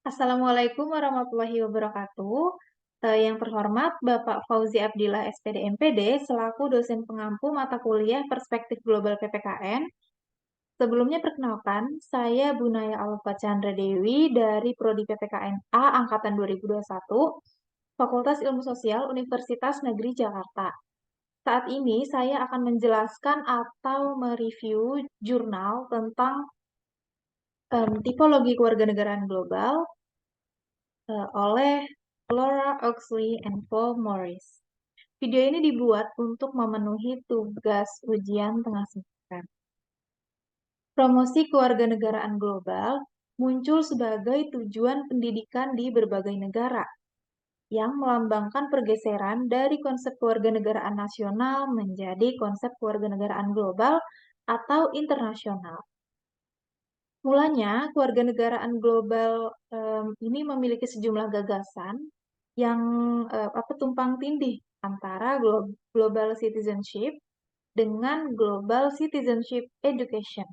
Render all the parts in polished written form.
Assalamualaikum warahmatullahi wabarakatuh. Yang terhormat Bapak Fauzi Abdillah SPD MPD selaku dosen pengampu mata kuliah Perspektif Global PPKN. Sebelumnya perkenalkan, saya Bunaya Alfa Chandra Dewi dari Prodi PPKN A Angkatan 2021, Fakultas Ilmu Sosial Universitas Negeri Jakarta. Saat ini saya akan menjelaskan atau mereview jurnal tentang tipologi kewarganegaraan global oleh Laura Oxley and Paul Morris. Video ini dibuat untuk memenuhi tugas ujian tengah semester. Promosi kewarganegaraan global muncul sebagai tujuan pendidikan di berbagai negara yang melambangkan pergeseran dari konsep kewarganegaraan nasional menjadi konsep kewarganegaraan global atau internasional. Mulanya, kewarganegaraan global ini memiliki sejumlah gagasan yang tumpang tindih antara global citizenship dengan global citizenship education.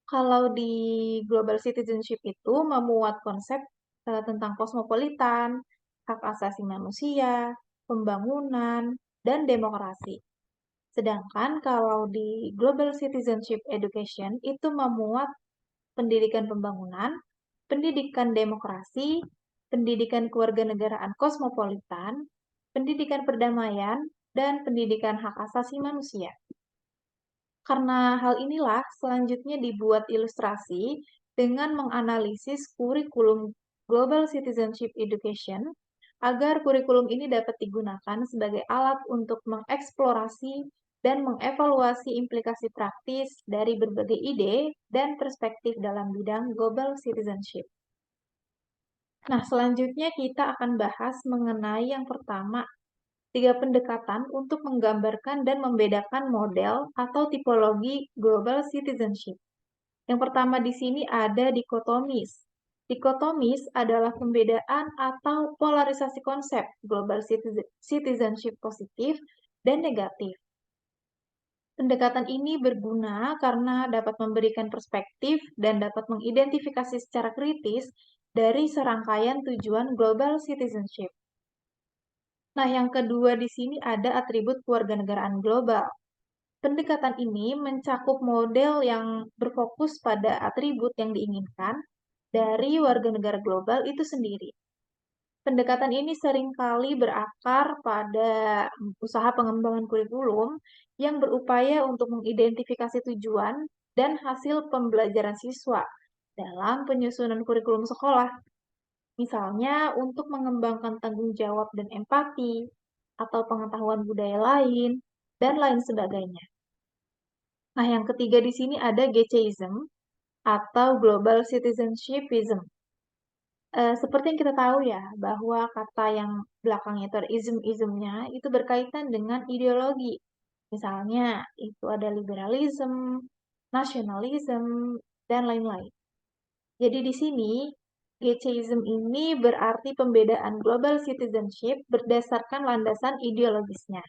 Kalau di global citizenship itu memuat konsep tentang kosmopolitan, hak asasi manusia, pembangunan, dan demokrasi. Sedangkan kalau di global citizenship education itu memuat pendidikan pembangunan, pendidikan demokrasi, pendidikan kewarganegaraan kosmopolitan, pendidikan perdamaian, dan pendidikan hak asasi manusia. Karena hal inilah selanjutnya dibuat ilustrasi dengan menganalisis kurikulum Global Citizenship Education agar kurikulum ini dapat digunakan sebagai alat untuk mengeksplorasi dan mengevaluasi implikasi praktis dari berbagai ide dan perspektif dalam bidang global citizenship. Nah, selanjutnya kita akan bahas mengenai yang pertama, 3 pendekatan untuk menggambarkan dan membedakan model atau tipologi global citizenship. Yang pertama di sini ada dikotomis. Dikotomis adalah pembedaan atau polarisasi konsep global citizenship positif dan negatif. Pendekatan ini berguna karena dapat memberikan perspektif dan dapat mengidentifikasi secara kritis dari serangkaian tujuan global citizenship. Nah, yang kedua di sini ada atribut kewarganegaraan global. Pendekatan ini mencakup model yang berfokus pada atribut yang diinginkan dari warga negara global itu sendiri. Pendekatan ini seringkali berakar pada usaha pengembangan kurikulum yang berupaya untuk mengidentifikasi tujuan dan hasil pembelajaran siswa dalam penyusunan kurikulum sekolah. Misalnya untuk mengembangkan tanggung jawab dan empati, atau pengetahuan budaya lain, dan lain sebagainya. Nah, yang ketiga di sini ada GCism atau Global Citizenshipism. Seperti yang kita tahu ya, bahwa kata yang belakangnya itu ada ism-ismnya, itu berkaitan dengan ideologi. Misalnya, itu ada liberalism, nasionalism, dan lain-lain. Jadi di sini, GCism ini berarti pembedaan global citizenship berdasarkan landasan ideologisnya.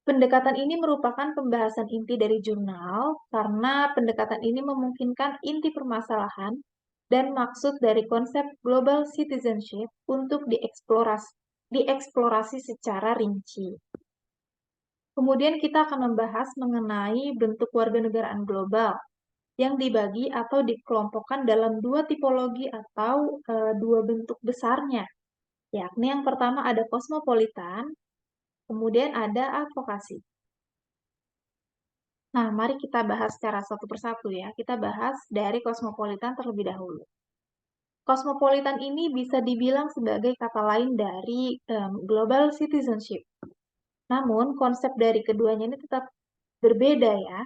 Pendekatan ini merupakan pembahasan inti dari jurnal karena pendekatan ini memungkinkan inti permasalahan dan maksud dari konsep global citizenship untuk dieksplorasi secara rinci. Kemudian kita akan membahas mengenai bentuk warganegaraan global yang dibagi atau dikelompokkan dalam dua tipologi atau dua bentuk besarnya, yakni yang pertama ada kosmopolitan, kemudian ada advokasi. Nah, mari kita bahas secara satu persatu ya. Kita bahas dari kosmopolitan terlebih dahulu. Kosmopolitan ini bisa dibilang sebagai kata lain dari global citizenship. Namun, konsep dari keduanya ini tetap berbeda ya.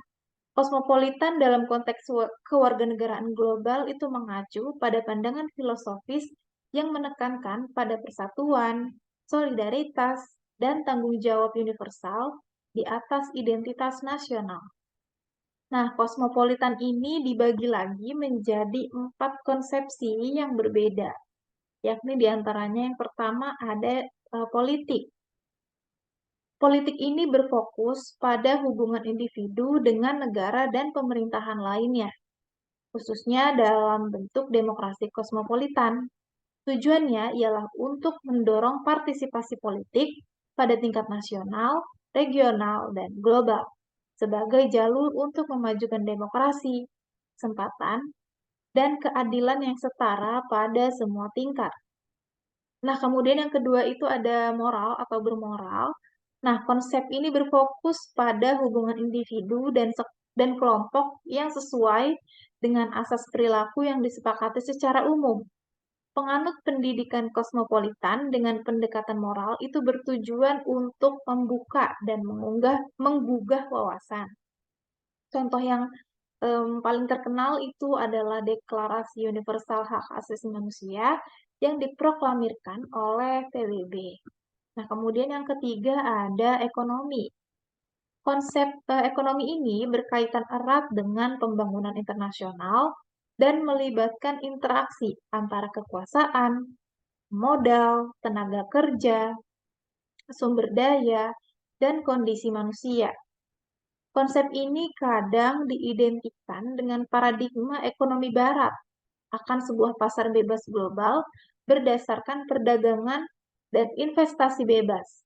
Kosmopolitan dalam konteks kewarganegaraan global itu mengacu pada pandangan filosofis yang menekankan pada persatuan, solidaritas, dan tanggung jawab universal di atas identitas nasional. Nah, kosmopolitan ini dibagi lagi menjadi 4 konsepsi yang berbeda, yakni diantaranya yang pertama ada politik. Politik ini berfokus pada hubungan individu dengan negara dan pemerintahan lainnya. khususnya dalam bentuk demokrasi kosmopolitan. Tujuannya ialah untuk mendorong partisipasi politik pada tingkat nasional, regional, dan global sebagai jalur untuk memajukan demokrasi, kesempatan, dan keadilan yang setara pada semua tingkat. Nah, kemudian yang kedua itu ada moral atau bermoral. Nah, konsep ini berfokus pada hubungan individu dan kelompok yang sesuai dengan asas perilaku yang disepakati secara umum. Penganut pendidikan kosmopolitan dengan pendekatan moral itu bertujuan untuk membuka dan menggugah wawasan. Contoh yang paling terkenal itu adalah Deklarasi Universal Hak Asasi Manusia yang diproklamirkan oleh PBB. Nah, kemudian yang ketiga ada ekonomi. Konsep ekonomi ini berkaitan erat dengan pembangunan internasional dan melibatkan interaksi antara kekuasaan, modal, tenaga kerja, sumber daya, dan kondisi manusia. Konsep ini kadang diidentikan dengan paradigma ekonomi barat akan sebuah pasar bebas global berdasarkan perdagangan dan investasi bebas,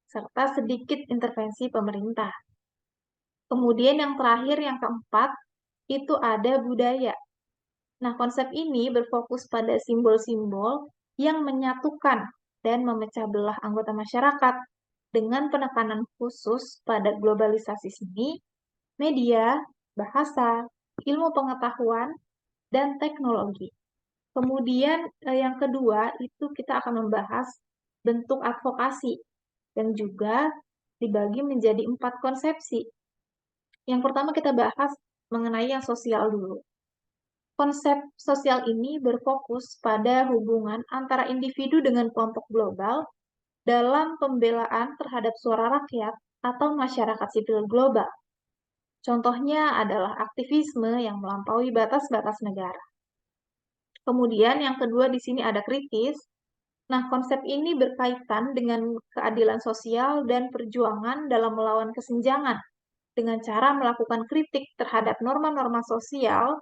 serta sedikit intervensi pemerintah. Kemudian yang terakhir, yang keempat, itu ada budaya. Nah, konsep ini berfokus pada simbol-simbol yang menyatukan dan memecah belah anggota masyarakat dengan penekanan khusus pada globalisasi seni, media, bahasa, ilmu pengetahuan, dan teknologi. Kemudian yang kedua itu kita akan membahas bentuk advokasi yang juga dibagi menjadi 4 konsepsi. Yang pertama kita bahas mengenai yang sosial dulu. Konsep sosial ini berfokus pada hubungan antara individu dengan kelompok global dalam pembelaan terhadap suara rakyat atau masyarakat sipil global. Contohnya adalah aktivisme yang melampaui batas-batas negara. Kemudian yang kedua di sini ada kritis. Nah, konsep ini berkaitan dengan keadilan sosial dan perjuangan dalam melawan kesenjangan dengan cara melakukan kritik terhadap norma-norma sosial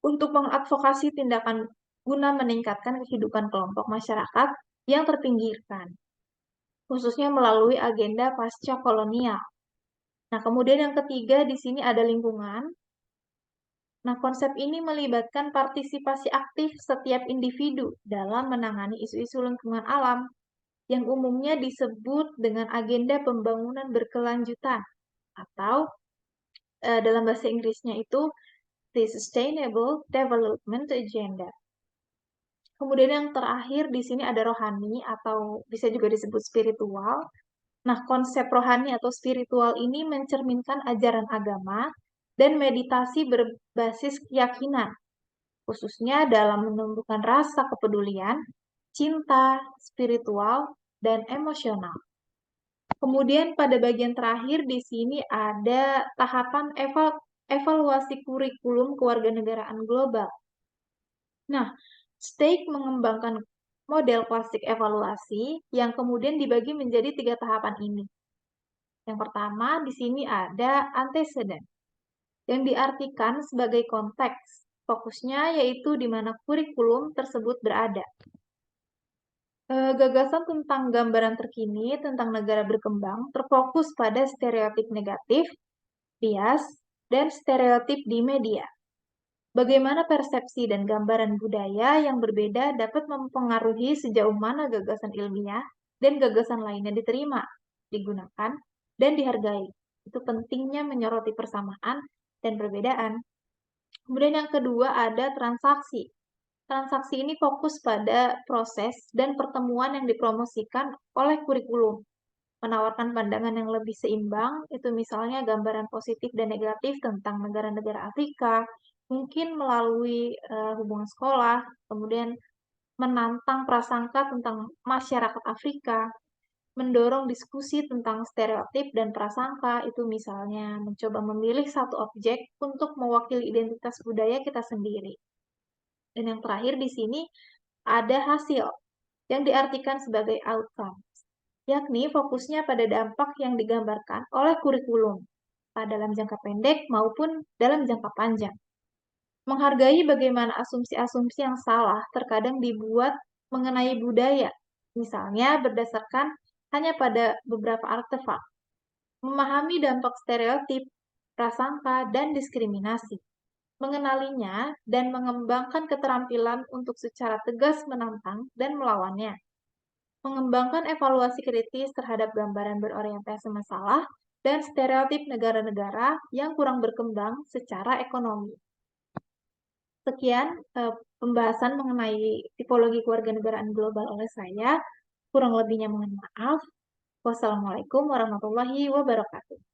untuk mengadvokasi tindakan guna meningkatkan kehidupan kelompok masyarakat yang terpinggirkan, khususnya melalui agenda pasca kolonial. Nah, kemudian yang ketiga di sini ada lingkungan. Nah, konsep ini melibatkan partisipasi aktif setiap individu dalam menangani isu-isu lingkungan alam yang umumnya disebut dengan agenda pembangunan berkelanjutan atau dalam bahasa Inggrisnya itu the Sustainable Development Agenda. Kemudian yang terakhir di sini ada rohani atau bisa juga disebut spiritual. Nah, konsep rohani atau spiritual ini mencerminkan ajaran agama dan meditasi berbasis keyakinan, khususnya dalam menumbuhkan rasa kepedulian, cinta, spiritual, dan emosional. Kemudian pada bagian terakhir di sini ada tahapan evaluasi kurikulum kewarganegaraan global. Nah, Stake mengembangkan model klasik evaluasi yang kemudian dibagi menjadi 3 tahapan ini. Yang pertama, di sini ada antecedent, yang diartikan sebagai konteks. Fokusnya yaitu di mana kurikulum tersebut berada. Gagasan tentang gambaran terkini tentang negara berkembang terfokus pada stereotip negatif, bias, dan stereotip di media. Bagaimana persepsi dan gambaran budaya yang berbeda dapat mempengaruhi sejauh mana gagasan ilmiah dan gagasan lainnya diterima, digunakan, dan dihargai. Itu pentingnya menyoroti persamaan dan perbedaan. Kemudian yang kedua ada transaksi. Transaksi ini fokus pada proses dan pertemuan yang dipromosikan oleh kurikulum, menawarkan pandangan yang lebih seimbang, itu misalnya gambaran positif dan negatif tentang negara-negara Afrika, mungkin melalui hubungan sekolah, kemudian menantang prasangka tentang masyarakat Afrika, mendorong diskusi tentang stereotip dan prasangka, itu misalnya mencoba memilih satu objek untuk mewakili identitas budaya kita sendiri. Dan yang terakhir di sini ada hasil, yang diartikan sebagai outcome, yakni fokusnya pada dampak yang digambarkan oleh kurikulum, dalam jangka pendek maupun dalam jangka panjang. Menghargai bagaimana asumsi-asumsi yang salah terkadang dibuat mengenai budaya, misalnya berdasarkan hanya pada beberapa artefak. Memahami dampak stereotip, prasangka, dan diskriminasi. Mengenalinya dan mengembangkan keterampilan untuk secara tegas menantang dan melawannya. Mengembangkan evaluasi kritis terhadap gambaran berorientasi masalah dan stereotip negara-negara yang kurang berkembang secara ekonomi. Sekian pembahasan mengenai tipologi kewarganegaraan global oleh saya. Kurang lebihnya mohon maaf. Wassalamualaikum warahmatullahi wabarakatuh.